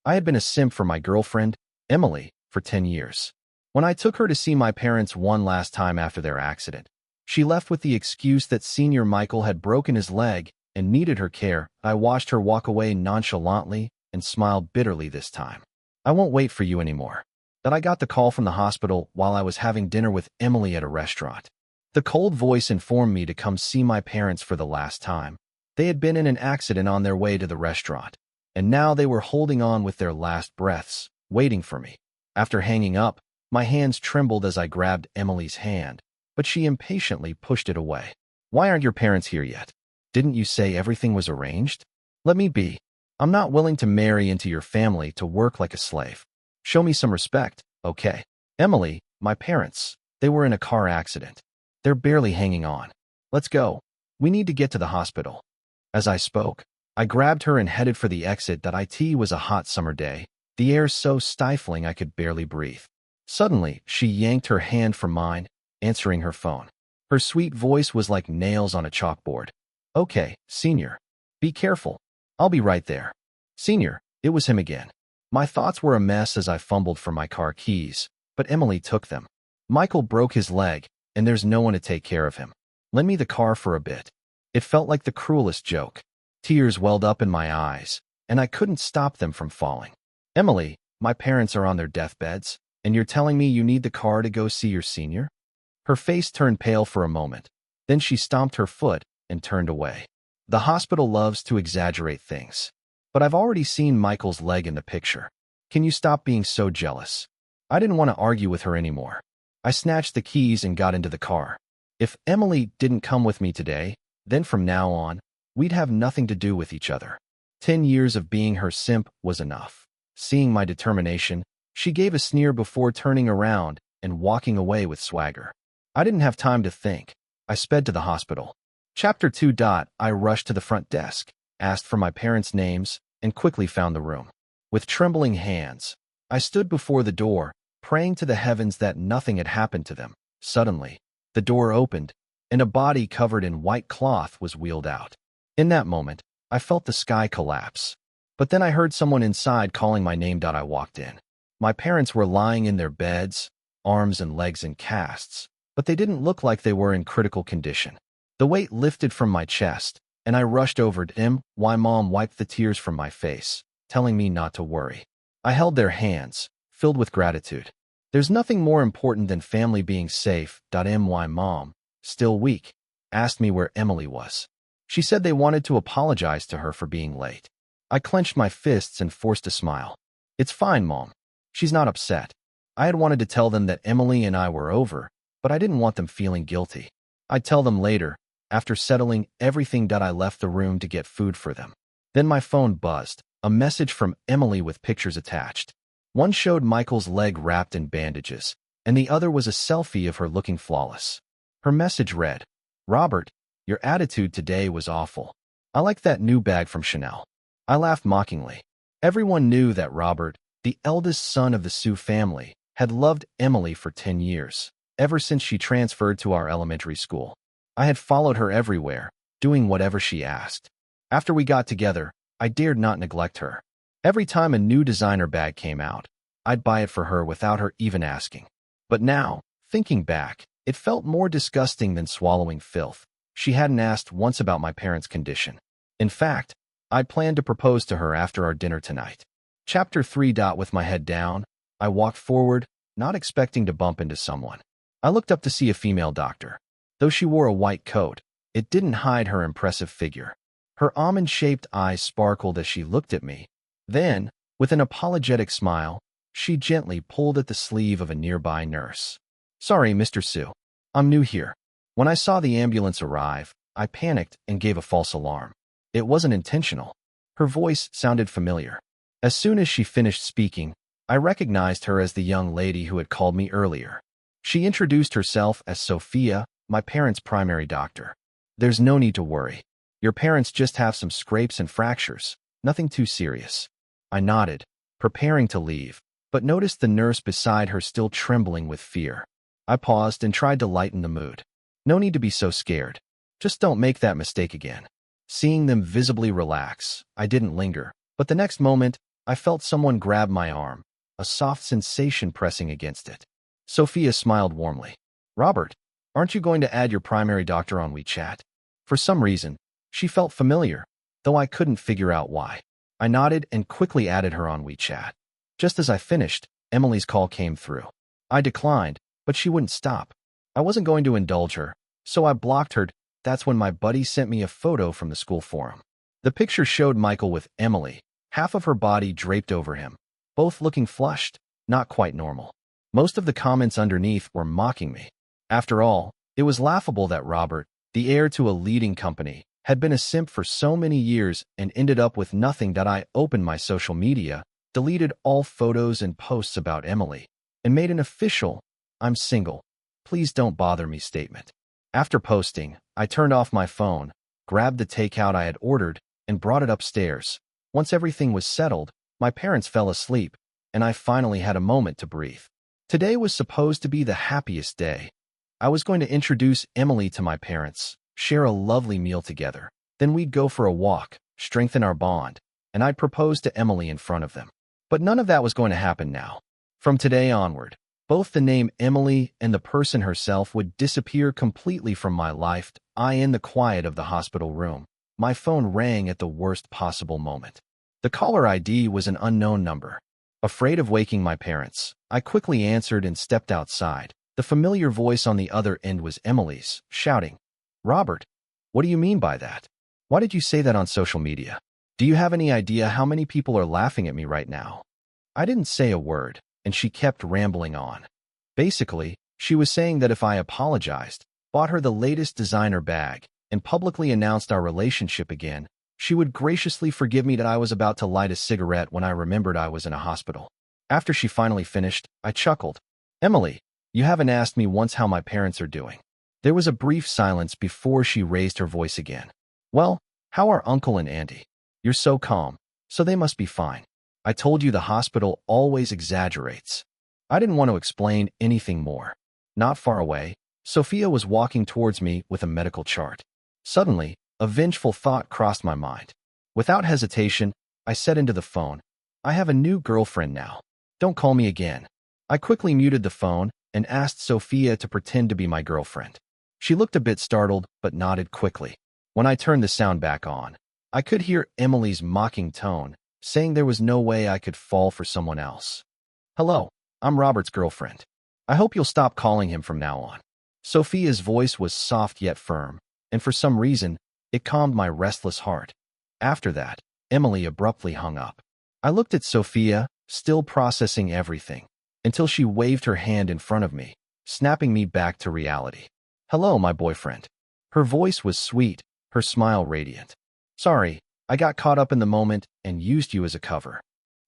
I had been a simp for my girlfriend, Emily, for 10 years. When I took her to see my parents one last time after their accident, she left with the excuse that Senior Michael had broken his leg and needed her care. I watched her walk away nonchalantly and smiled bitterly this time. I won't wait for you anymore. That I got the call from the hospital while I was having dinner with Emily at a restaurant. The cold voice informed me to come see my parents for the last time. They had been in an accident on their way to the restaurant, and now they were holding on with their last breaths, waiting for me. After hanging up, my hands trembled as I grabbed Emily's hand, but she impatiently pushed it away. Why aren't your parents here yet? Didn't you say everything was arranged? Let me be. I'm not willing to marry into your family to work like a slave. Show me some respect, okay? Emily, my parents, they were in a car accident. They're barely hanging on. Let's go. We need to get to the hospital. As I spoke, I grabbed her and headed for the exit. It was a hot summer day, the air so stifling I could barely breathe. Suddenly, she yanked her hand from mine, answering her phone. Her sweet voice was like nails on a chalkboard. Okay, Senior. Be careful. I'll be right there. Senior, it was him again. My thoughts were a mess as I fumbled for my car keys, but Emily took them. Michael broke his leg, and there's no one to take care of him. Lend me the car for a bit. It felt like the cruelest joke. Tears welled up in my eyes, and I couldn't stop them from falling. Emily, my parents are on their deathbeds, and you're telling me you need the car to go see your senior? Her face turned pale for a moment. Then she stomped her foot and turned away. The hospital loves to exaggerate things. But I've already seen Michael's leg in the picture. Can you stop being so jealous? I didn't want to argue with her anymore. I snatched the keys and got into the car. If Emily didn't come with me today, then from now on, we'd have nothing to do with each other. 10 years of being her simp was enough. Seeing my determination, she gave a sneer before turning around and walking away with swagger. I didn't have time to think. I sped to the hospital. Chapter 2. I rushed to the front desk, asked for my parents' names, and quickly found the room. With trembling hands, I stood before the door, praying to the heavens that nothing had happened to them. Suddenly, the door opened, and a body covered in white cloth was wheeled out. In that moment, I felt the sky collapse. But then I heard someone inside calling my name. I walked in. My parents were lying in their beds, arms and legs in casts, but they didn't look like they were in critical condition. The weight lifted from my chest, and I rushed over to them. Mom wiped the tears from my face, telling me not to worry. I held their hands, filled with gratitude. There's nothing more important than family being safe. My mom, still weak, asked me where Emily was. She said they wanted to apologize to her for being late. I clenched my fists and forced a smile. It's fine, Mom. She's not upset. I had wanted to tell them that Emily and I were over, but I didn't want them feeling guilty. I'd tell them later. After settling everything, I left the room to get food for them. Then my phone buzzed, a message from Emily with pictures attached. One showed Michael's leg wrapped in bandages, and the other was a selfie of her looking flawless. Her message read, Robert, your attitude today was awful. I like that new bag from Chanel. I laughed mockingly. Everyone knew that Robert, the eldest son of the Sue family, had loved Emily for 10 years, ever since she transferred to our elementary school. I had followed her everywhere, doing whatever she asked. After we got together, I dared not neglect her. Every time a new designer bag came out, I'd buy it for her without her even asking. But now, thinking back, it felt more disgusting than swallowing filth. She hadn't asked once about my parents' condition. In fact, I'd planned to propose to her after our dinner tonight. Chapter 3. With my head down, I walked forward, not expecting to bump into someone. I looked up to see a female doctor. Though she wore a white coat, it didn't hide her impressive figure. Her almond-shaped eyes sparkled as she looked at me. Then, with an apologetic smile, she gently pulled at the sleeve of a nearby nurse. Sorry, Mr. Sue. I'm new here. When I saw the ambulance arrive, I panicked and gave a false alarm. It wasn't intentional. Her voice sounded familiar. As soon as she finished speaking, I recognized her as the young lady who had called me earlier. She introduced herself as Sophia, my parents' primary doctor. There's no need to worry. Your parents just have some scrapes and fractures, nothing too serious. I nodded, preparing to leave, but noticed the nurse beside her still trembling with fear. I paused and tried to lighten the mood. No need to be so scared. Just don't make that mistake again. Seeing them visibly relax, I didn't linger, but the next moment, I felt someone grab my arm, a soft sensation pressing against it. Sophia smiled warmly. Robert, aren't you going to add your primary doctor on WeChat? For some reason, she felt familiar, though I couldn't figure out why. I nodded and quickly added her on WeChat. Just as I finished, Emily's call came through. I declined, but she wouldn't stop. I wasn't going to indulge her, so I blocked her. That's when my buddy sent me a photo from the school forum. The picture showed Michael with Emily, half of her body draped over him, both looking flushed, not quite normal. Most of the comments underneath were mocking me. After all, it was laughable that Robert, the heir to a leading company, had been a simp for so many years and ended up with nothing. That I opened my social media, deleted all photos and posts about Emily, and made an official, "I'm single, please don't bother me" statement. After posting, I turned off my phone, grabbed the takeout I had ordered, and brought it upstairs. Once everything was settled, my parents fell asleep, and I finally had a moment to breathe. Today was supposed to be the happiest day. I was going to introduce Emily to my parents, share a lovely meal together. Then we'd go for a walk, strengthen our bond, and I'd propose to Emily in front of them. But none of that was going to happen now. From today onward, both the name Emily and the person herself would disappear completely from my life. In the quiet of the hospital room, my phone rang at the worst possible moment. The caller ID was an unknown number. Afraid of waking my parents, I quickly answered and stepped outside. The familiar voice on the other end was Emily's, shouting, "Robert, what do you mean by that? Why did you say that on social media? Do you have any idea how many people are laughing at me right now?" I didn't say a word, and she kept rambling on. Basically, she was saying that if I apologized, bought her the latest designer bag, and publicly announced our relationship again, she would graciously forgive me. That I was about to light a cigarette when I remembered I was in a hospital. After she finally finished, I chuckled. "Emily, you haven't asked me once how my parents are doing." There was a brief silence before she raised her voice again. "Well, how are Uncle and Auntie? You're so calm, so they must be fine. I told you the hospital always exaggerates." I didn't want to explain anything more. Not far away, Sophia was walking towards me with a medical chart. Suddenly, a vengeful thought crossed my mind. Without hesitation, I said into the phone, "I have a new girlfriend now. Don't call me again." I quickly muted the phone and asked Sophia to pretend to be my girlfriend. She looked a bit startled, but nodded quickly. When I turned the sound back on, I could hear Emily's mocking tone, saying there was no way I could fall for someone else. "Hello, I'm Robert's girlfriend. I hope you'll stop calling him from now on." Sophia's voice was soft yet firm, and for some reason, it calmed my restless heart. After that, Emily abruptly hung up. I looked at Sophia, still processing everything, until she waved her hand in front of me, snapping me back to reality. "Hello, my boyfriend." Her voice was sweet, her smile radiant. "Sorry, I got caught up in the moment and used you as a cover."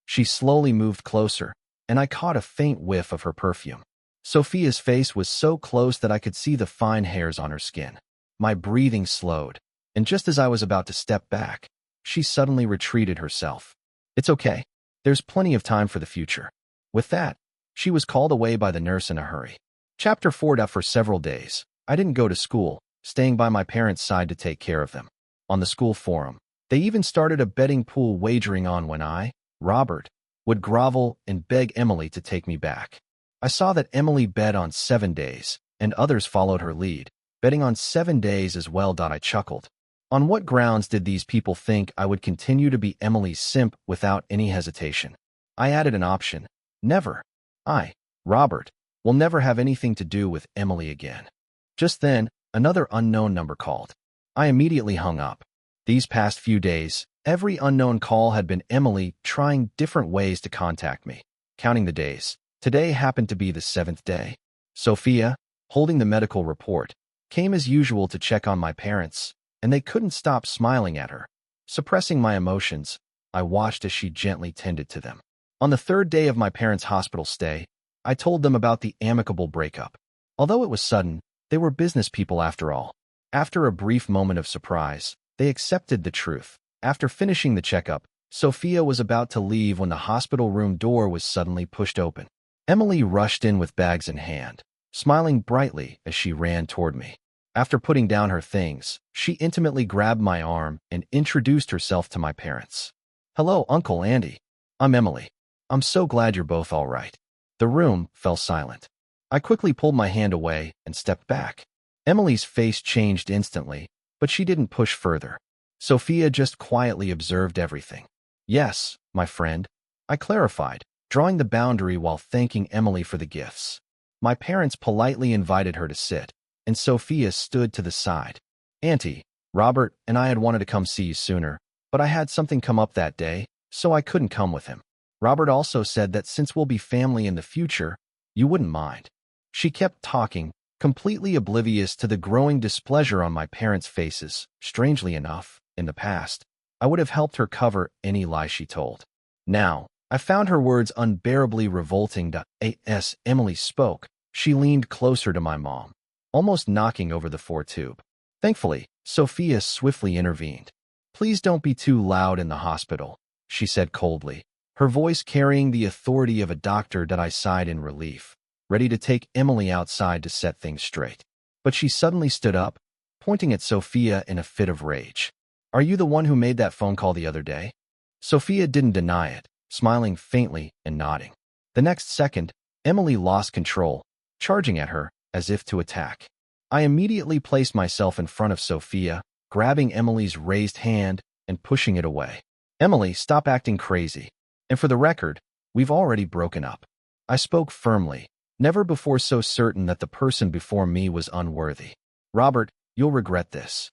She slowly moved closer, and I caught a faint whiff of her perfume. Sophia's face was so close that I could see the fine hairs on her skin. My breathing slowed, and just as I was about to step back, she suddenly retreated herself. "It's okay. There's plenty of time for the future." With that, she was called away by the nurse in a hurry. Chapter 4. For several days, I didn't go to school, staying by my parents' side to take care of them. On the school forum, they even started a betting pool wagering on when I, Robert, would grovel and beg Emily to take me back. I saw that Emily bet on 7 days, and others followed her lead, betting on 7 days as well. I chuckled. On what grounds did these people think I would continue to be Emily's simp without any hesitation? I added an option. Never. I, Robert, will never have anything to do with Emily again. Just then, another unknown number called. I immediately hung up. These past few days, every unknown call had been Emily trying different ways to contact me. Counting the days, today happened to be the 7th day. Sophia, holding the medical report, came as usual to check on my parents, and they couldn't stop smiling at her. Suppressing my emotions, I watched as she gently tended to them. On the 3rd day of my parents' hospital stay, I told them about the amicable breakup. Although it was sudden, they were business people after all. After a brief moment of surprise, they accepted the truth. After finishing the checkup, Sophia was about to leave when the hospital room door was suddenly pushed open. Emily rushed in with bags in hand, smiling brightly as she ran toward me. After putting down her things, she intimately grabbed my arm and introduced herself to my parents. "Hello, Uncle Andy. I'm Emily. I'm so glad you're both all right." The room fell silent. I quickly pulled my hand away and stepped back. Emily's face changed instantly, but she didn't push further. Sophia just quietly observed everything. "Yes, my friend," I clarified, drawing the boundary while thanking Emily for the gifts. My parents politely invited her to sit, and Sophia stood to the side. "Auntie, Robert and I had wanted to come see you sooner, but I had something come up that day, so I couldn't come with him. Robert also said that since we'll be family in the future, you wouldn't mind." She kept talking, completely oblivious to the growing displeasure on my parents' faces. Strangely enough, in the past, I would have helped her cover any lie she told. Now, I found her words unbearably revolting. As Emily spoke, she leaned closer to my mom, almost knocking over the four-tube. Thankfully, Sophia swiftly intervened. "Please don't be too loud in the hospital," she said coldly, her voice carrying the authority of a doctor. I sighed in relief, ready to take Emily outside to set things straight. But she suddenly stood up, pointing at Sophia in a fit of rage. "Are you the one who made that phone call the other day?" Sophia didn't deny it, smiling faintly and nodding. The next second, Emily lost control, charging at her as if to attack. I immediately placed myself in front of Sophia, grabbing Emily's raised hand and pushing it away. "Emily, stop acting crazy. And for the record, we've already broken up." I spoke firmly, never before so certain that the person before me was unworthy. "Robert, you'll regret this."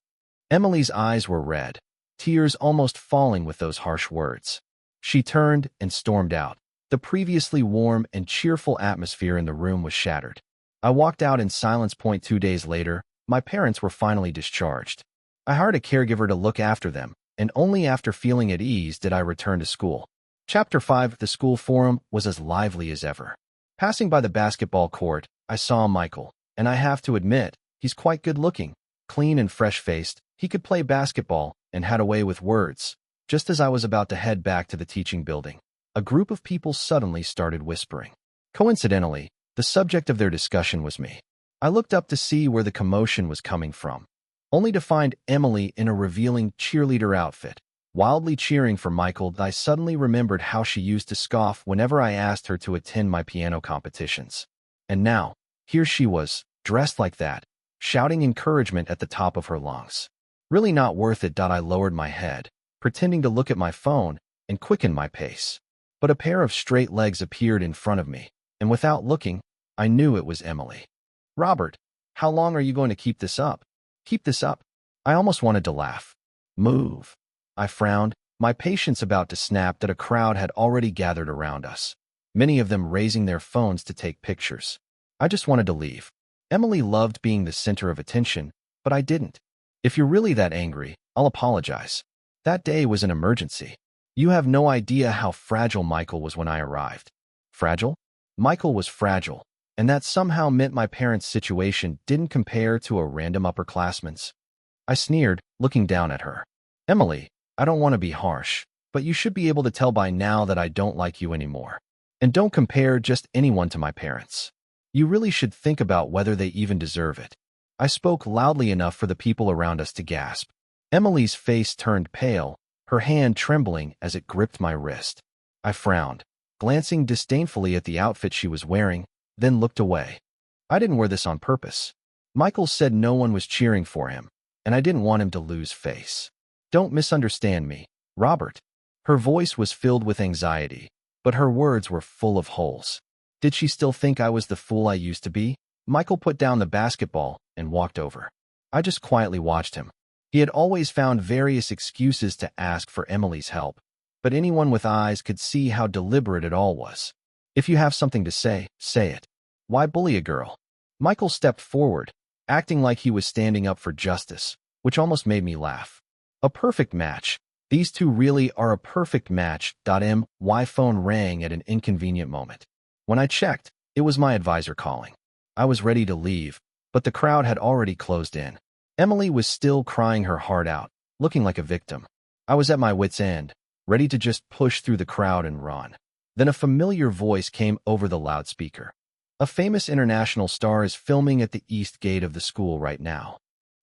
Emily's eyes were red, tears almost falling with those harsh words. She turned and stormed out. The previously warm and cheerful atmosphere in the room was shattered. I walked out in silence. 2 days later, my parents were finally discharged. I hired a caregiver to look after them, and only after feeling at ease did I return to school. Chapter 5. The school forum was as lively as ever. Passing by the basketball court, I saw Michael, and I have to admit, he's quite good-looking. Clean and fresh-faced, he could play basketball and had a way with words. Just as I was about to head back to the teaching building, a group of people suddenly started whispering. Coincidentally, the subject of their discussion was me. I looked up to see where the commotion was coming from, only to find Emily in a revealing cheerleader outfit, wildly cheering for Michael. I suddenly remembered how she used to scoff whenever I asked her to attend my piano competitions. And now, here she was, dressed like that, shouting encouragement at the top of her lungs. Really not worth it. I lowered my head, pretending to look at my phone, and quickened my pace. But a pair of straight legs appeared in front of me, and without looking, I knew it was Emily. "Robert, how long are you going to keep this up? Keep this up?" I almost wanted to laugh. "Move." I frowned, my patience about to snap. That a crowd had already gathered around us, many of them raising their phones to take pictures. I just wanted to leave. Emily loved being the center of attention, but I didn't. "If you're really that angry, I'll apologize. That day was an emergency. You have no idea how fragile Michael was when I arrived." Fragile? Michael was fragile, and that somehow meant my parents' situation didn't compare to a random upperclassman's. I sneered, looking down at her. "Emily, I don't want to be harsh, but you should be able to tell by now that I don't like you anymore. And don't compare just anyone to my parents. You really should think about whether they even deserve it." I spoke loudly enough for the people around us to gasp. Emily's face turned pale, her hand trembling as it gripped my wrist. I frowned, glancing disdainfully at the outfit she was wearing, then looked away. I didn't wear this on purpose. Michael said no one was cheering for him, and I didn't want him to lose face. "Don't misunderstand me, Robert." Her voice was filled with anxiety, but her words were full of holes. Did she still think I was the fool I used to be? Michael put down the basketball and walked over. I just quietly watched him. He had always found various excuses to ask for Emily's help, but anyone with eyes could see how deliberate it all was. "If you have something to say, say it. Why bully a girl?" Michael stepped forward, acting like he was standing up for justice, which almost made me laugh. A perfect match. These two really are a perfect match. My phone rang at an inconvenient moment. When I checked, it was my advisor calling. I was ready to leave, but the crowd had already closed in. Emily was still crying her heart out, looking like a victim. I was at my wit's end, ready to just push through the crowd and run. Then a familiar voice came over the loudspeaker. "A famous international star is filming at the east gate of the school right now."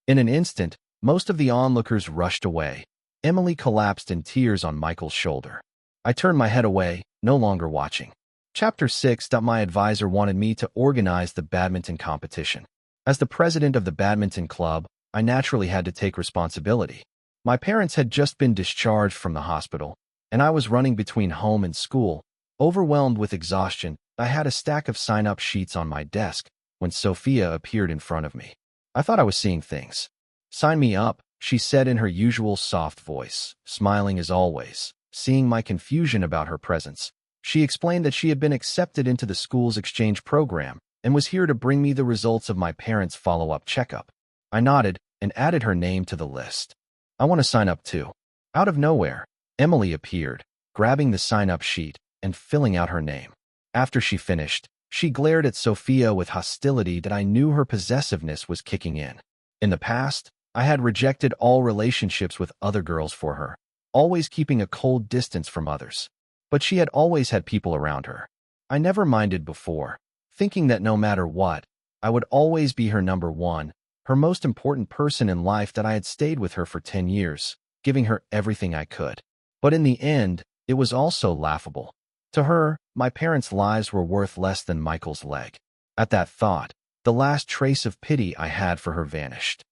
In an instant, most of the onlookers rushed away. Emily collapsed in tears on Michael's shoulder. I turned my head away, no longer watching. Chapter 6. My advisor wanted me to organize the badminton competition. As the president of the badminton club, I naturally had to take responsibility. My parents had just been discharged from the hospital, and I was running between home and school. Overwhelmed with exhaustion, I had a stack of sign-up sheets on my desk when Sophia appeared in front of me. I thought I was seeing things. "Sign me up," she said in her usual soft voice, smiling as always. Seeing my confusion about her presence, she explained that she had been accepted into the school's exchange program and was here to bring me the results of my parents' follow-up checkup. I nodded and added her name to the list. "I want to sign up too." Out of nowhere, Emily appeared, grabbing the sign-up sheet and filling out her name. After she finished, she glared at Sophia with hostility that I knew her possessiveness was kicking in. In the past, I had rejected all relationships with other girls for her, always keeping a cold distance from others. But she had always had people around her. I never minded before, thinking that no matter what, I would always be her number one, her most important person in life, that I had stayed with her for 10 years, giving her everything I could. But in the end, it was also laughable. To her, my parents' lives were worth less than Michael's leg. At that thought, the last trace of pity I had for her vanished.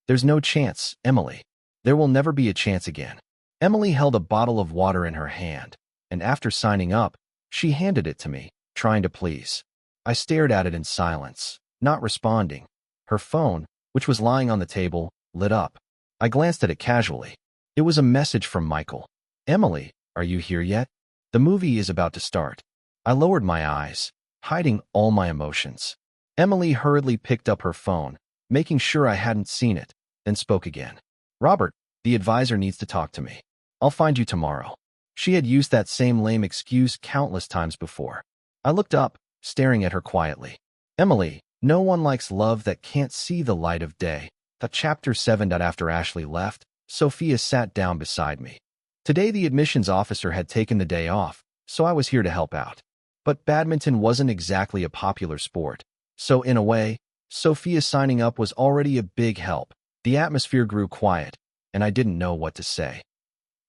"There's no chance, Emily. There will never be a chance again." Emily held a bottle of water in her hand, and after signing up, she handed it to me, trying to please. I stared at it in silence, not responding. Her phone, which was lying on the table, lit up. I glanced at it casually. It was a message from Michael. "Emily, are you here yet? The movie is about to start." I lowered my eyes, hiding all my emotions. Emily hurriedly picked up her phone, making sure I hadn't seen it, then spoke again. "Robert, the advisor needs to talk to me. I'll find you tomorrow." She had used that same lame excuse countless times before. I looked up, staring at her quietly. "Emily, no one likes love that can't see the light of day." Chapter 7. After Ashley left, Sophia sat down beside me. Today the admissions officer had taken the day off, so I was here to help out. But badminton wasn't exactly a popular sport, so in a way, Sophia signing up was already a big help. The atmosphere grew quiet, and I didn't know what to say.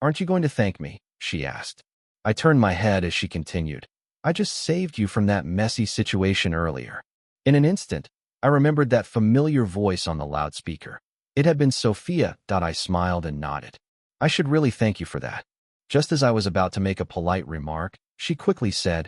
"Aren't you going to thank me?" she asked. I turned my head as she continued. "I just saved you from that messy situation earlier." In an instant, I remembered that familiar voice on the loudspeaker. It had been Sophia. I smiled and nodded. "I should really thank you for that." Just as I was about to make a polite remark, she quickly said,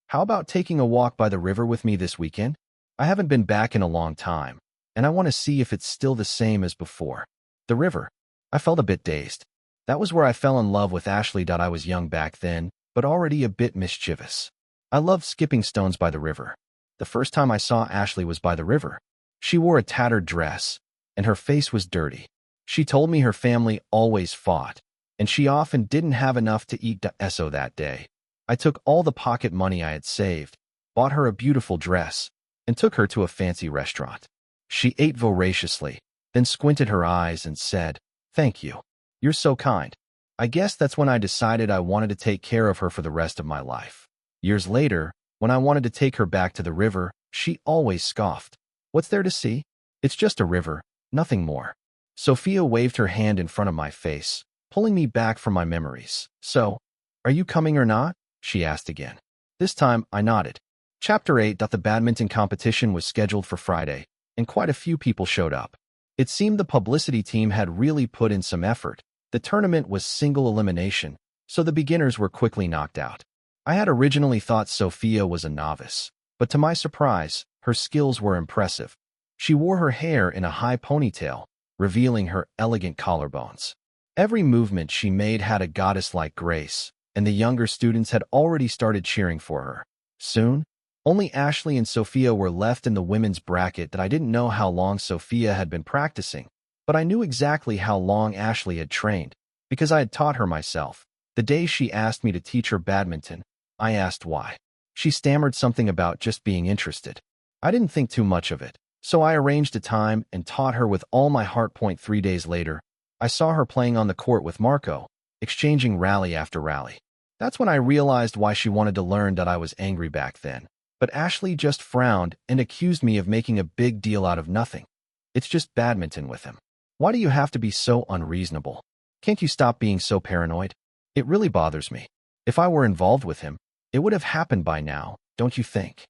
"How about taking a walk by the river with me this weekend? I haven't been back in a long time, and I want to see if it's still the same as before." The river. I felt a bit dazed. That was where I fell in love with Ashley. I was young back then, but already a bit mischievous. I loved skipping stones by the river. The first time I saw Ashley was by the river. She wore a tattered dress, and her face was dirty. She told me her family always fought, and she often didn't have enough to eat so that day. I took all the pocket money I had saved, bought her a beautiful dress, and took her to a fancy restaurant. She ate voraciously, then squinted her eyes and said, "Thank you. You're so kind." I guess that's when I decided I wanted to take care of her for the rest of my life. Years later, when I wanted to take her back to the river, she always scoffed. "What's there to see? It's just a river, nothing more." Sophia waved her hand in front of my face, pulling me back from my memories. "So, are you coming or not?" she asked again. This time, I nodded. Chapter 8. The badminton competition was scheduled for Friday, and quite a few people showed up. It seemed the publicity team had really put in some effort. The tournament was single elimination, so the beginners were quickly knocked out. I had originally thought Sophia was a novice, but to my surprise, her skills were impressive. She wore her hair in a high ponytail, revealing her elegant collarbones. Every movement she made had a goddess-like grace, and the younger students had already started cheering for her. Soon, only Ashley and Sophia were left in the women's bracket. I didn't know how long Sophia had been practicing, but I knew exactly how long Ashley had trained, because I had taught her myself. The day she asked me to teach her badminton, I asked why. She stammered something about just being interested. I didn't think too much of it, so I arranged a time and taught her with all my heart. 3 days later, I saw her playing on the court with Marco, exchanging rally after rally. That's when I realized why she wanted to learn. I was angry back then, but Ashley just frowned and accused me of making a big deal out of nothing. "It's just badminton with him. Why do you have to be so unreasonable? Can't you stop being so paranoid? It really bothers me." If I were involved with him, it would have happened by now, don't you think?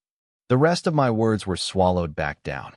The rest of my words were swallowed back down.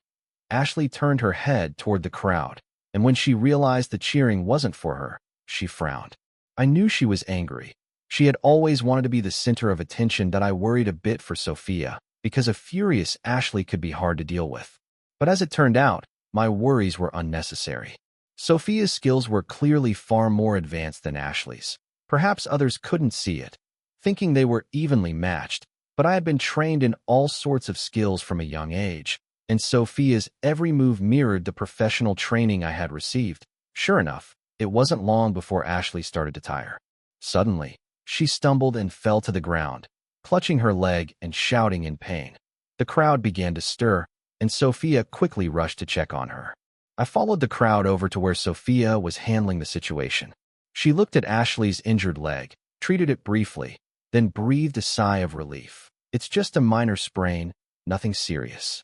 Ashley turned her head toward the crowd, and when she realized the cheering wasn't for her, she frowned. I knew she was angry. She had always wanted to be the center of attention, that I worried a bit for Sophia, because a furious Ashley could be hard to deal with. But as it turned out, my worries were unnecessary. Sophia's skills were clearly far more advanced than Ashley's. Perhaps others couldn't see it, thinking they were evenly matched, but I had been trained in all sorts of skills from a young age, and Sophia's every move mirrored the professional training I had received. Sure enough, it wasn't long before Ashley started to tire. Suddenly, she stumbled and fell to the ground, clutching her leg and shouting in pain. The crowd began to stir, and Sophia quickly rushed to check on her. I followed the crowd over to where Sophia was handling the situation. She looked at Ashley's injured leg, treated it briefly, then breathed a sigh of relief. It's just a minor sprain, nothing serious.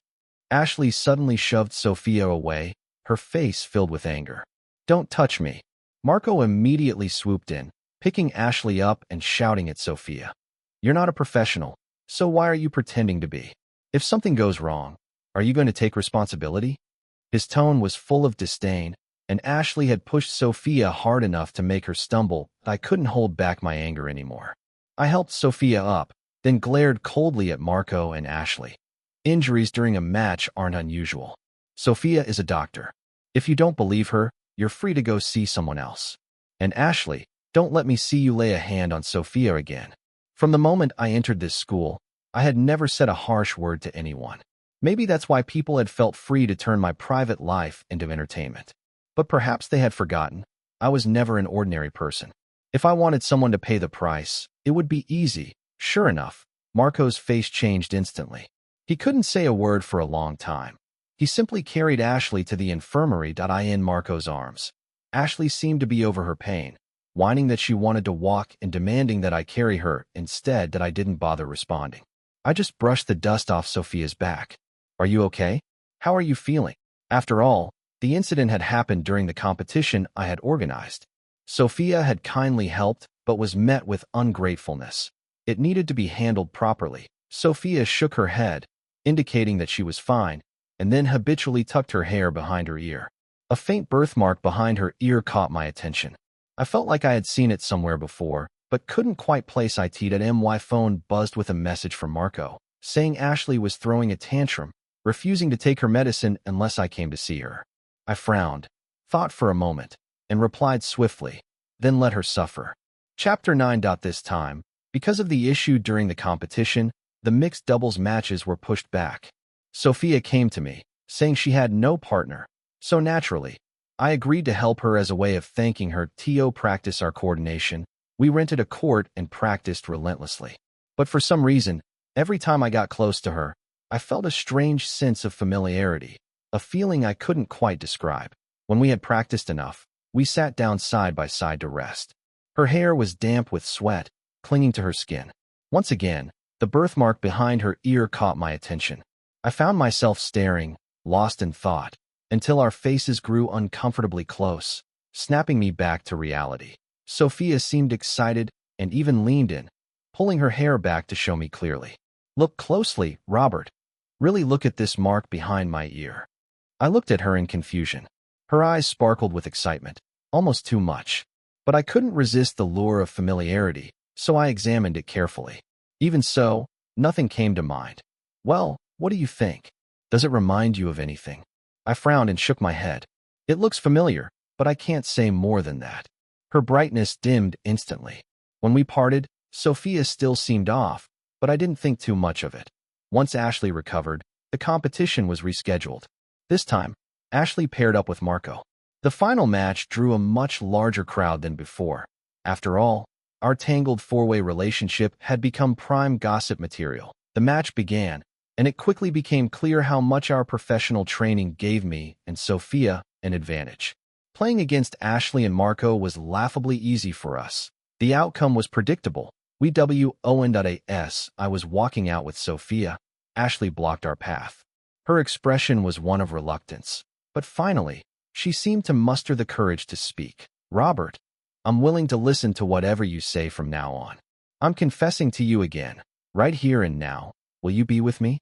Ashley suddenly shoved Sophia away, her face filled with anger. Don't touch me. Marco immediately swooped in, picking Ashley up and shouting at Sophia. You're not a professional, so why are you pretending to be? If something goes wrong, are you going to take responsibility? His tone was full of disdain, and Ashley had pushed Sophia hard enough to make her stumble. I couldn't hold back my anger anymore. I helped Sophia up, then glared coldly at Marco and Ashley. Injuries during a match aren't unusual. Sophia is a doctor. If you don't believe her, you're free to go see someone else. And Ashley, don't let me see you lay a hand on Sophia again. From the moment I entered this school, I had never said a harsh word to anyone. Maybe that's why people had felt free to turn my private life into entertainment. But perhaps they had forgotten. I was never an ordinary person. If I wanted someone to pay the price, it would be easy. Sure enough, Marco's face changed instantly. He couldn't say a word for a long time. He simply carried Ashley to the infirmary. I in Marco's arms. Ashley seemed to be over her pain, whining that she wanted to walk and demanding that I carry her. Instead, that I didn't bother responding. I just brushed the dust off Sophia's back. Are you okay? How are you feeling? After all, the incident had happened during the competition I had organized. Sophia had kindly helped, but was met with ungratefulness. It needed to be handled properly. Sophia shook her head, indicating that she was fine, and then habitually tucked her hair behind her ear. A faint birthmark behind her ear caught my attention. I felt like I had seen it somewhere before, but couldn't quite place it. My phone buzzed with a message from Marco, saying Ashley was throwing a tantrum, refusing to take her medicine unless I came to see her. I frowned, thought for a moment, and replied swiftly, then let her suffer. Chapter 9. This time, because of the issue during the competition, the mixed doubles matches were pushed back. Sophia came to me, saying she had no partner, so naturally, I agreed to help her as a way of thanking her. To practice our coordination, we rented a court and practiced relentlessly. But for some reason, every time I got close to her, I felt a strange sense of familiarity, a feeling I couldn't quite describe. When we had practiced enough, we sat down side by side to rest. Her hair was damp with sweat, clinging to her skin. Once again, the birthmark behind her ear caught my attention. I found myself staring, lost in thought, until our faces grew uncomfortably close, snapping me back to reality. Sophia seemed excited and even leaned in, pulling her hair back to show me clearly. Look closely, Robert. Really look at this mark behind my ear. I looked at her in confusion. Her eyes sparkled with excitement, almost too much. But I couldn't resist the lure of familiarity, so I examined it carefully. Even so, nothing came to mind. Well, what do you think? Does it remind you of anything? I frowned and shook my head. It looks familiar, but I can't say more than that. Her brightness dimmed instantly. When we parted, Sophia still seemed off, but I didn't think too much of it. Once Ashley recovered, the competition was rescheduled. This time, Ashley paired up with Marco. The final match drew a much larger crowd than before. After all, our tangled four-way relationship had become prime gossip material. The match began, and it quickly became clear how much our professional training gave me and Sophia an advantage. Playing against Ashley and Marco was laughably easy for us. The outcome was predictable. We won. I was walking out with Sophia. Ashley blocked our path. Her expression was one of reluctance. But finally, she seemed to muster the courage to speak. Robert, I'm willing to listen to whatever you say from now on. I'm confessing to you again, right here and now. Will you be with me?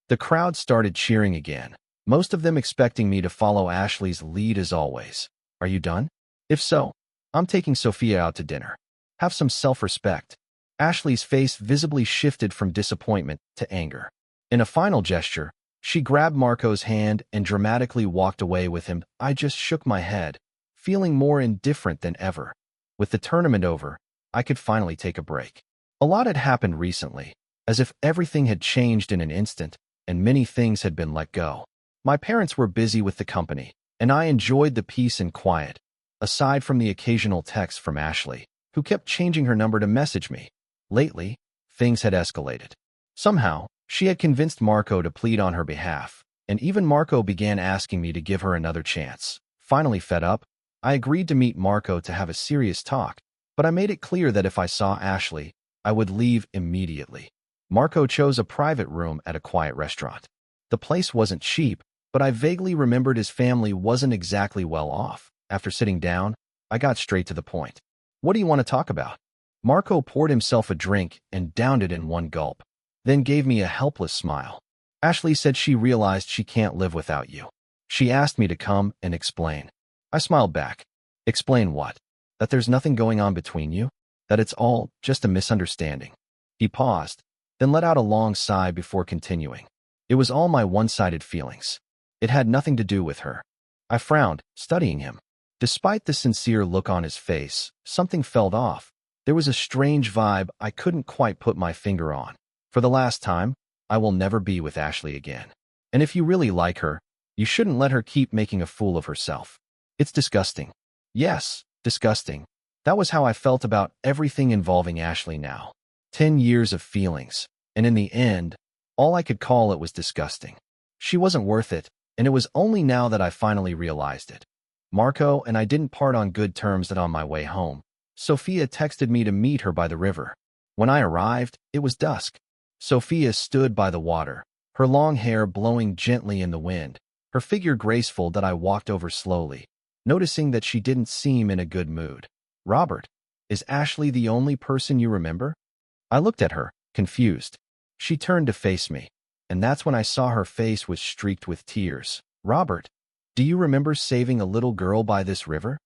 The crowd started cheering again, most of them expecting me to follow Ashley's lead as always. Are you done? If so, I'm taking Sophia out to dinner. Have some self-respect. Ashley's face visibly shifted from disappointment to anger. In a final gesture, she grabbed Marco's hand and dramatically walked away with him. I just shook my head, feeling more indifferent than ever. With the tournament over, I could finally take a break. A lot had happened recently, as if everything had changed in an instant, and many things had been let go. My parents were busy with the company, and I enjoyed the peace and quiet, aside from the occasional text from Ashley, who kept changing her number to message me. Lately, things had escalated. Somehow, she had convinced Marco to plead on her behalf, and even Marco began asking me to give her another chance. Finally fed up, I agreed to meet Marco to have a serious talk, but I made it clear that if I saw Ashley, I would leave immediately. Marco chose a private room at a quiet restaurant. The place wasn't cheap, but I vaguely remembered his family wasn't exactly well off. After sitting down, I got straight to the point. What do you want to talk about? Marco poured himself a drink and downed it in one gulp, then gave me a helpless smile. Ashley said she realized she can't live without you. She asked me to come and explain. I smiled back. Explain what? That there's nothing going on between you? That it's all just a misunderstanding? He paused, then let out a long sigh before continuing. It was all my one-sided feelings. It had nothing to do with her. I frowned, studying him. Despite the sincere look on his face, something felt off. There was a strange vibe I couldn't quite put my finger on. For the last time, I will never be with Ashley again. And if you really like her, you shouldn't let her keep making a fool of herself. It's disgusting. Yes, disgusting. That was how I felt about everything involving Ashley now. 10 years of feelings, and in the end, all I could call it was disgusting. She wasn't worth it, and it was only now that I finally realized it. Marco and I didn't part on good terms that on my way home, Sophia texted me to meet her by the river. When I arrived, it was dusk. Sophia stood by the water, her long hair blowing gently in the wind, her figure graceful that I walked over slowly, noticing that she didn't seem in a good mood. Robert, is Ashley the only person you remember? I looked at her, confused. She turned to face me, and that's when I saw her face was streaked with tears. Robert, do you remember saving a little girl by this river?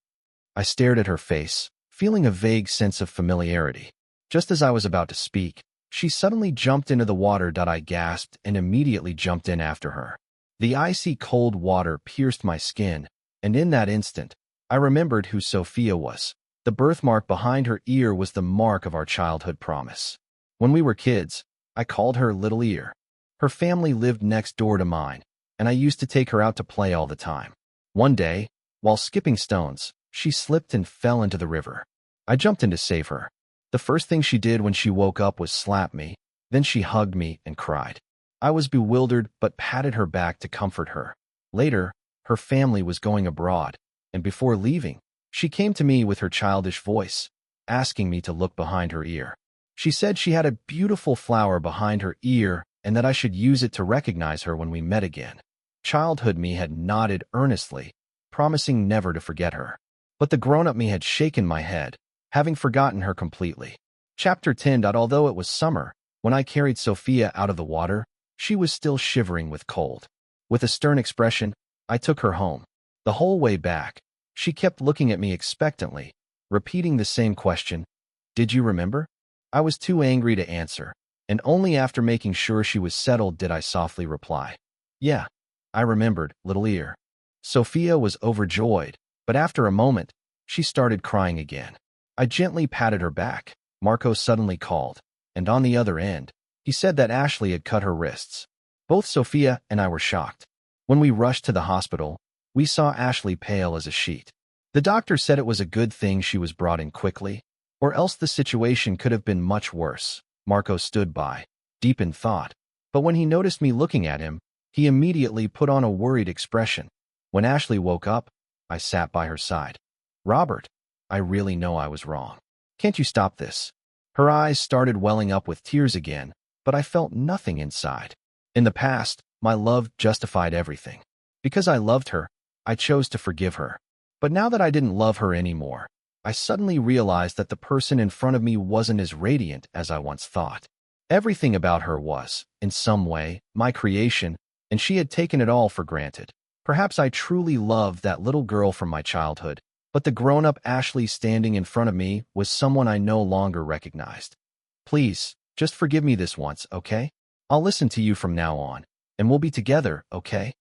I stared at her face, feeling a vague sense of familiarity. Just as I was about to speak, she suddenly jumped into the water. I gasped and immediately jumped in after her. The icy cold water pierced my skin, and in that instant, I remembered who Sophia was. The birthmark behind her ear was the mark of our childhood promise. When we were kids, I called her Little Ear. Her family lived next door to mine, and I used to take her out to play all the time. One day, while skipping stones, she slipped and fell into the river. I jumped in to save her. The first thing she did when she woke up was slap me, then she hugged me and cried. I was bewildered but patted her back to comfort her. Later, her family was going abroad, and before leaving, she came to me with her childish voice, asking me to look behind her ear. She said she had a beautiful flower behind her ear and that I should use it to recognize her when we met again. Childhood me had nodded earnestly, promising never to forget her. But the grown-up me had shaken my head, having forgotten her completely. Chapter 10. Although it was summer, when I carried Sophia out of the water, she was still shivering with cold. With a stern expression, I took her home. The whole way back, she kept looking at me expectantly, repeating the same question. Did you remember? I was too angry to answer, and only after making sure she was settled did I softly reply. Yeah, I remembered, Little Ear. Sophia was overjoyed, but after a moment, she started crying again. I gently patted her back. Marco suddenly called, and on the other end, he said that Ashley had cut her wrists. Both Sophia and I were shocked. When we rushed to the hospital, we saw Ashley pale as a sheet. The doctor said it was a good thing she was brought in quickly, or else the situation could have been much worse. Marco stood by, deep in thought, but when he noticed me looking at him, he immediately put on a worried expression. When Ashley woke up, I sat by her side. Robert, I really know I was wrong. Can't you stop this? Her eyes started welling up with tears again, but I felt nothing inside. In the past, my love justified everything. Because I loved her, I chose to forgive her. But now that I didn't love her anymore, I suddenly realized that the person in front of me wasn't as radiant as I once thought. Everything about her was, in some way, my creation, and she had taken it all for granted. Perhaps I truly loved that little girl from my childhood, but the grown-up Ashley standing in front of me was someone I no longer recognized. Please, just forgive me this once, okay? I'll listen to you from now on, and we'll be together, okay?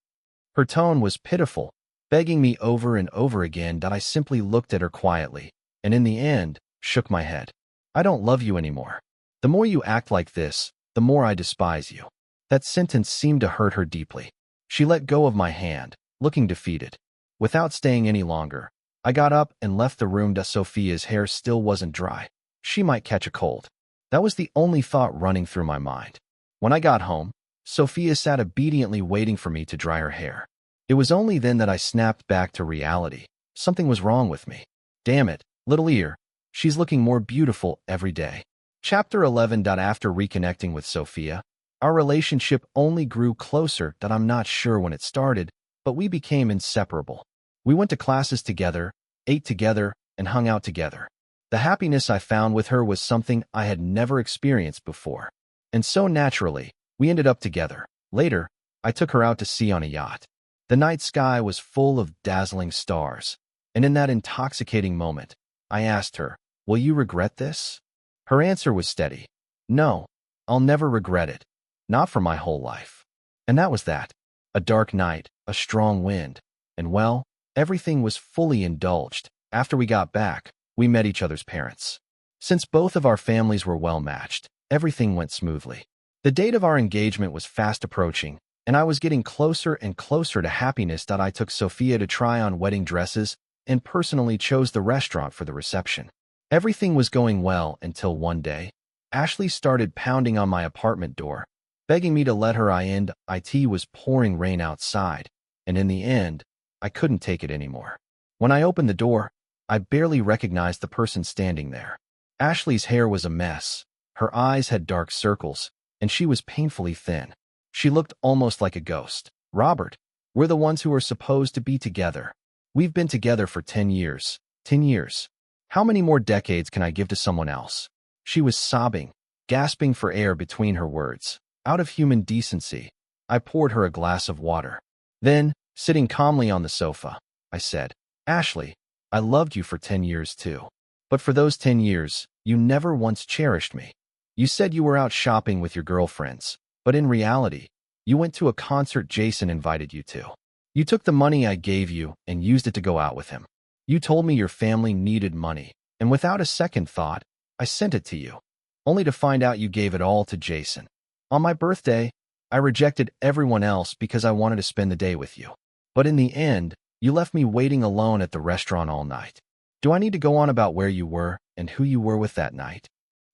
Her tone was pitiful, begging me over and over again that I simply looked at her quietly, and in the end, shook my head. I don't love you anymore. The more you act like this, the more I despise you. That sentence seemed to hurt her deeply. She let go of my hand, looking defeated. Without staying any longer, I got up and left the room. Sophia's hair still wasn't dry. She might catch a cold. That was the only thought running through my mind. When I got home, Sophia sat obediently waiting for me to dry her hair. It was only then that I snapped back to reality. Something was wrong with me. Damn it, little ear. She's looking more beautiful every day. Chapter 11. After reconnecting with Sophia, our relationship only grew closer. I'm not sure when it started, but we became inseparable. We went to classes together, ate together, and hung out together. The happiness I found with her was something I had never experienced before. And so naturally, we ended up together. Later, I took her out to sea on a yacht. The night sky was full of dazzling stars, and in that intoxicating moment, I asked her, "Will you regret this?" Her answer was steady. "No, I'll never regret it. Not for my whole life." And that was that. A dark night, a strong wind, and well, everything was fully indulged. After we got back, we met each other's parents. Since both of our families were well matched, everything went smoothly. The date of our engagement was fast approaching, and I was getting closer and closer to happiness. I took Sophia to try on wedding dresses and personally chose the restaurant for the reception. Everything was going well until one day, Ashley started pounding on my apartment door, begging me to let her in. It was pouring rain outside, and in the end, I couldn't take it anymore. When I opened the door, I barely recognized the person standing there. Ashley's hair was a mess, her eyes had dark circles, and she was painfully thin. She looked almost like a ghost. "Robert, we're the ones who are supposed to be together. We've been together for 10 years. 10 years. How many more decades can I give to someone else?" She was sobbing, gasping for air between her words. Out of human decency, I poured her a glass of water. Then, sitting calmly on the sofa, I said, "Ashley, I loved you for 10 years too. But for those 10 years, you never once cherished me. You said you were out shopping with your girlfriends, but in reality, you went to a concert Jason invited you to. You took the money I gave you and used it to go out with him. You told me your family needed money, and without a second thought, I sent it to you, only to find out you gave it all to Jason. On my birthday, I rejected everyone else because I wanted to spend the day with you. But in the end, you left me waiting alone at the restaurant all night. Do I need to go on about where you were and who you were with that night?"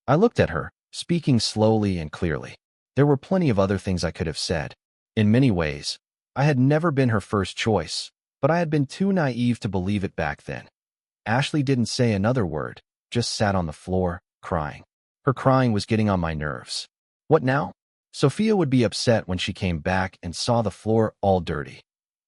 I looked at her, speaking slowly and clearly. There were plenty of other things I could have said. In many ways, I had never been her first choice, but I had been too naive to believe it back then. Ashley didn't say another word, just sat on the floor, crying. Her crying was getting on my nerves. What now? Sophia would be upset when she came back and saw the floor all dirty.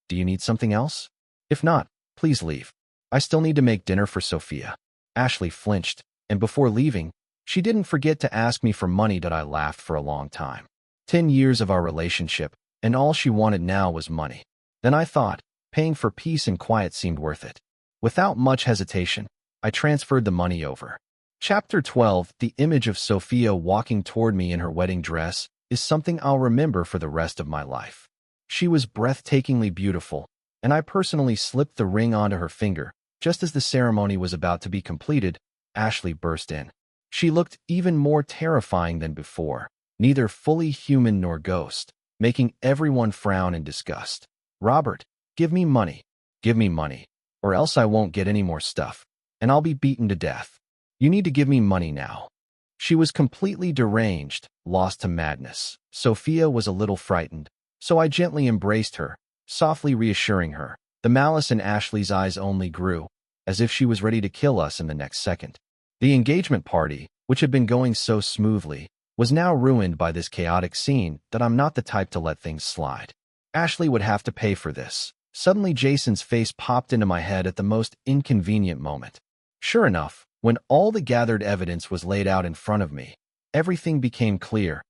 "Do you need something else? If not, please leave. I still need to make dinner for Sophia." Ashley flinched, and before leaving, she didn't forget to ask me for money. I laughed for a long time. 10 years of our relationship, and all she wanted now was money. Then I thought, paying for peace and quiet seemed worth it. Without much hesitation, I transferred the money over. Chapter 12. The image of Sophia walking toward me in her wedding dress is something I'll remember for the rest of my life. She was breathtakingly beautiful, and I personally slipped the ring onto her finger. Just as the ceremony was about to be completed, Ashley burst in. She looked even more terrifying than before, neither fully human nor ghost, making everyone frown in disgust. "Robert, give me money. Give me money, or else I won't get any more stuff, and I'll be beaten to death. You need to give me money now." She was completely deranged, lost to madness. Sophia was a little frightened, so I gently embraced her, softly reassuring her. The malice in Ashley's eyes only grew, as if she was ready to kill us in the next second. The engagement party, which had been going so smoothly, was now ruined by this chaotic scene. I'm not the type to let things slide. Ashley would have to pay for this. Suddenly Jason's face popped into my head at the most inconvenient moment. Sure enough, when all the gathered evidence was laid out in front of me, everything became clear.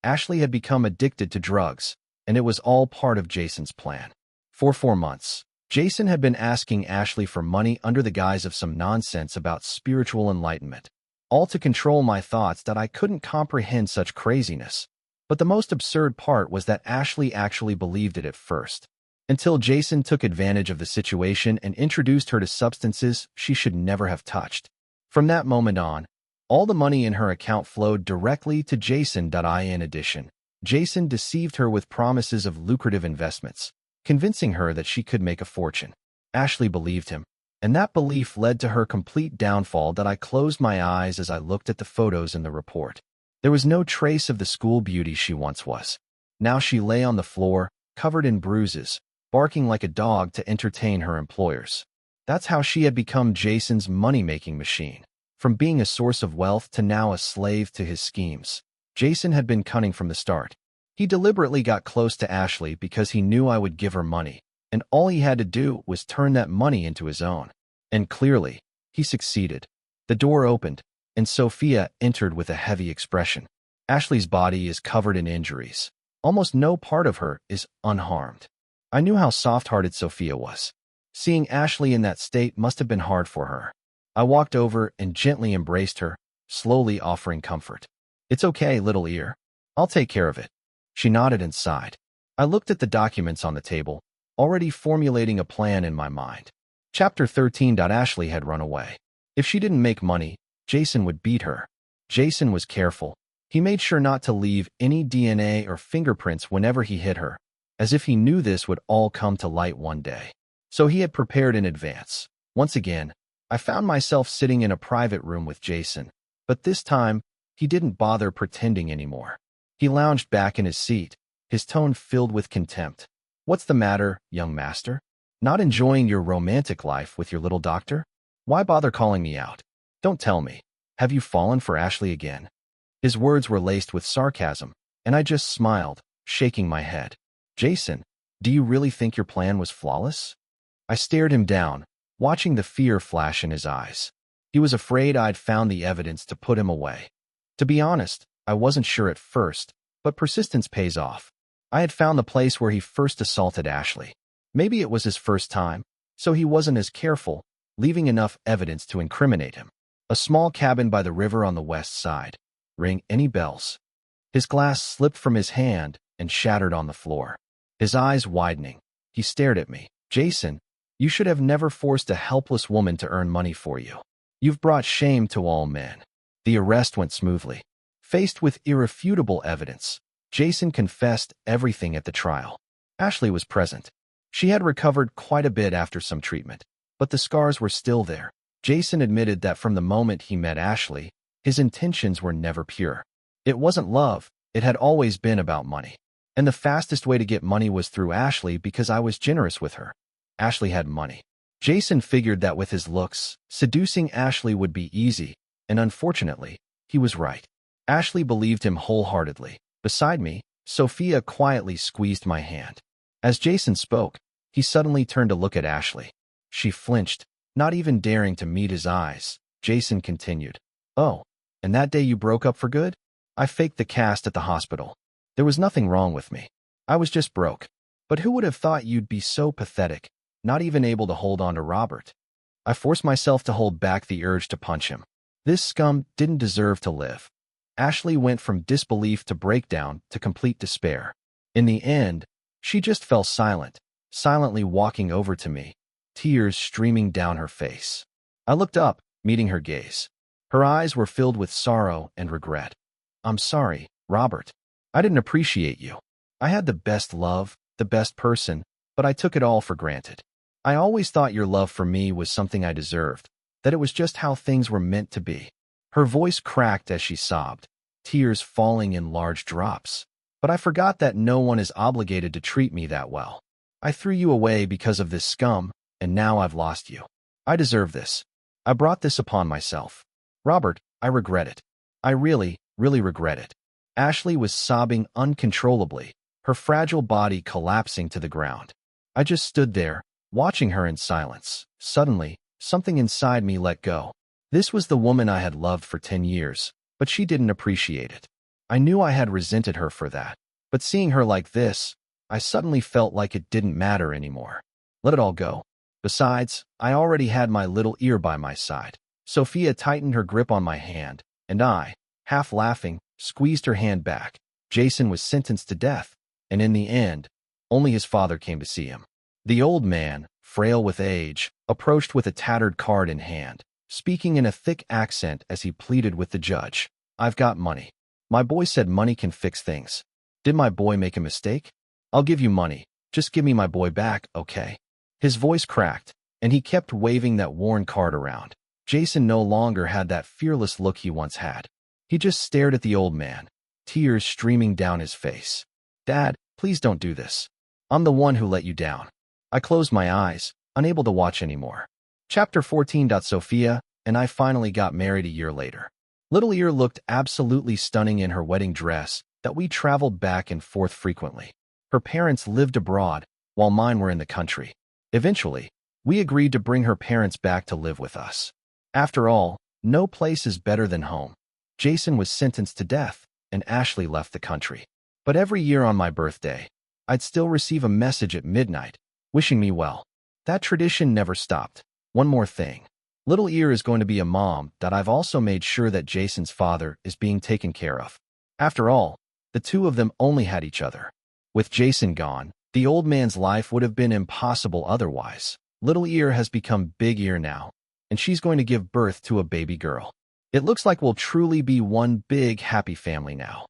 Ashley had become addicted to drugs, and it was all part of Jason's plan. For 4 months, Jason had been asking Ashley for money under the guise of some nonsense about spiritual enlightenment, all to control my thoughts that I couldn't comprehend such craziness. But the most absurd part was that Ashley actually believed it at first, until Jason took advantage of the situation and introduced her to substances she should never have touched. From that moment on, all the money in her account flowed directly to Jason. In addition, Jason deceived her with promises of lucrative investments, convincing her that she could make a fortune. Ashley believed him, and that belief led to her complete downfall. I closed my eyes as I looked at the photos in the report. There was no trace of the school beauty she once was. Now she lay on the floor, covered in bruises, barking like a dog to entertain her employers. That's how she had become Jason's money-making machine. From being a source of wealth to now a slave to his schemes. Jason had been cunning from the start. He deliberately got close to Ashley because he knew I would give her money, and all he had to do was turn that money into his own. And clearly, he succeeded. The door opened, and Sophia entered with a heavy expression. Ashley's body is covered in injuries. Almost no part of her is unharmed. I knew how soft-hearted Sophia was. Seeing Ashley in that state must have been hard for her. I walked over and gently embraced her, slowly offering comfort. "It's okay, little ear. I'll take care of it." She nodded and sighed. I looked at the documents on the table, already formulating a plan in my mind. Chapter 13. Ashley had run away. If she didn't make money, Jason would beat her. Jason was careful. He made sure not to leave any DNA or fingerprints whenever he hit her, as if he knew this would all come to light one day. So he had prepared in advance. Once again, I found myself sitting in a private room with Jason, but this time, he didn't bother pretending anymore. He lounged back in his seat, his tone filled with contempt. "What's the matter, young master? Not enjoying your romantic life with your little doctor? Why bother calling me out? Don't tell me. Have you fallen for Ashley again?" His words were laced with sarcasm, and I just smiled, shaking my head. "Jason, do you really think your plan was flawless?" I stared him down, watching the fear flash in his eyes. He was afraid I'd found the evidence to put him away. To be honest, I wasn't sure at first, but persistence pays off. I had found the place where he first assaulted Ashley. Maybe it was his first time, so he wasn't as careful, leaving enough evidence to incriminate him. A small cabin by the river on the west side. Ring any bells? His glass slipped from his hand and shattered on the floor. His eyes widening, he stared at me. "Jason, you should have never forced a helpless woman to earn money for you. You've brought shame to all men." The arrest went smoothly. Faced with irrefutable evidence, Jason confessed everything at the trial. Ashley was present. She had recovered quite a bit after some treatment, but the scars were still there. Jason admitted that from the moment he met Ashley, his intentions were never pure. It wasn't love, it had always been about money. And the fastest way to get money was through Ashley because I was generous with her. Ashley had money. Jason figured that with his looks, seducing Ashley would be easy, and unfortunately, he was right. Ashley believed him wholeheartedly. Beside me, Sophia quietly squeezed my hand. As Jason spoke, he suddenly turned to look at Ashley. She flinched, not even daring to meet his eyes. Jason continued. "Oh, and that day you broke up for good? I faked the cast at the hospital. There was nothing wrong with me. I was just broke. But who would have thought you'd be so pathetic, not even able to hold on to Robert?" I forced myself to hold back the urge to punch him. This scum didn't deserve to live. Ashley went from disbelief to breakdown to complete despair. In the end, she just fell silent, silently walking over to me, tears streaming down her face. I looked up, meeting her gaze. Her eyes were filled with sorrow and regret. "I'm sorry, Robert. I didn't appreciate you. I had the best love, the best person, but I took it all for granted. I always thought your love for me was something I deserved, that it was just how things were meant to be." Her voice cracked as she sobbed, tears falling in large drops. "But I forgot that no one is obligated to treat me that well. I threw you away because of this scum, and now I've lost you. I deserve this. I brought this upon myself. Robert, I regret it. I really, really regret it." Ashley was sobbing uncontrollably, her fragile body collapsing to the ground. I just stood there, watching her in silence. Suddenly, something inside me let go. This was the woman I had loved for 10 years, but she didn't appreciate it. I knew I had resented her for that, but seeing her like this, I suddenly felt like it didn't matter anymore. Let it all go. Besides, I already had my little ear by my side. Sophia tightened her grip on my hand, and I, half laughing, squeezed her hand back. Jason was sentenced to death, and in the end, only his father came to see him. The old man, frail with age, approached with a tattered card in hand, speaking in a thick accent as he pleaded with the judge. I've got money. My boy said money can fix things. Did my boy make a mistake? I'll give you money. Just give me my boy back, okay? His voice cracked, and he kept waving that worn card around. Jason no longer had that fearless look he once had. He just stared at the old man, tears streaming down his face. Dad, please don't do this. I'm the one who let you down. I closed my eyes, unable to watch anymore. Chapter 14. Sophia and I finally got married a year later. Little Ear looked absolutely stunning in her wedding dress that we traveled back and forth frequently. Her parents lived abroad, while mine were in the country. Eventually, we agreed to bring her parents back to live with us. After all, no place is better than home. Jason was sentenced to death, and Ashley left the country. But every year on my birthday, I'd still receive a message at midnight, wishing me well. That tradition never stopped. One more thing. Little Ear is going to be a mom that I've also made sure that Jason's father is being taken care of. After all, the two of them only had each other. With Jason gone, the old man's life would have been impossible otherwise. Little Ear has become Big Ear now, and she's going to give birth to a baby girl. It looks like we'll truly be one big happy family now.